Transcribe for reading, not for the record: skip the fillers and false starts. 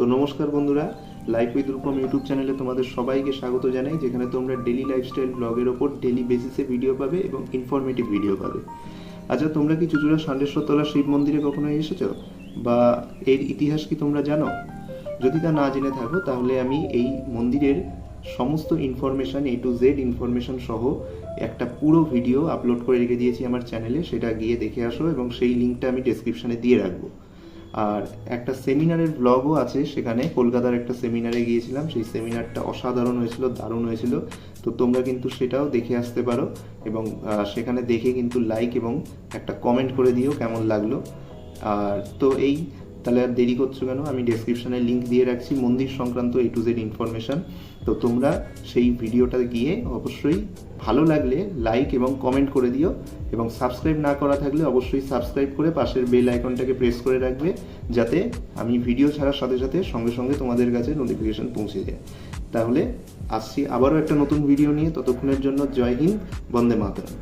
তো নমস্কার বন্ধুরা, লাইফ উইথ রূপম ইউটিউব চ্যানেলে তোমাদের সবাইকে স্বাগত জানাই, যেখানে তোমরা ডেলি লাইফস্টাইল ব্লগের ওপর ডেলি বেসিসে ভিডিও পাবে এবং ইনফরমেটিভ ভিডিও পাবে। আচ্ছা, তোমরা কি চুঁচুড়া ষান্ডেশ্বরতলা শিব মন্দিরে কখনো এসেছো, বা এর ইতিহাস কি তোমরা জানো? যদি তা না জেনে থাকো তাহলে আমি এই মন্দিরের সমস্ত information, A to Z information সহ একটা পুরো ভিডিও আপলোড করে রেখে দিয়েছি আমার চ্যানেলে, সেটা গিয়ে দেখে আসো এবং সেই লিঙ্কটা আমি ডেসক্রিপশনে দিয়ে রাখবো। আর একটা সেমিনারের ব্লগও আছে, সেখানে কলকাতার একটা সেমিনারে গিয়েছিলাম, সেই সেমিনারটা অসাধারণ হয়েছিল, দারুণ হয়েছিল। তো তোমরা কিন্তু সেটাও দেখে আসতে পারো এবং সেখানে দেখে কিন্তু লাইক এবং একটা কমেন্ট করে দিও কেমন লাগলো। আর তো তাহলে আর দেরি করছো কেন, আমি ডেসক্রিপশনে লিঙ্ক দিয়ে রাখছি মন্দির সংক্রান্ত A to Z ইনফরমেশন। তো তোমরা সেই ভিডিওটা গিয়ে অবশ্যই ভালো লাগলে লাইক এবং কমেন্ট করে দিও, এবং সাবস্ক্রাইব না করা থাকলে অবশ্যই সাবস্ক্রাইব করে পাশের বেল আইকনটাকে প্রেস করে রাখবে, যাতে আমি ভিডিও ছাড়ার সাথে সাথে সঙ্গে সঙ্গে তোমাদের কাছে নোটিফিকেশন পৌঁছে যায়। তাহলে আসছি আবারও একটা নতুন ভিডিও নিয়ে, ততক্ষণের জন্য জয় হিন্দ, বন্দে মাতরম।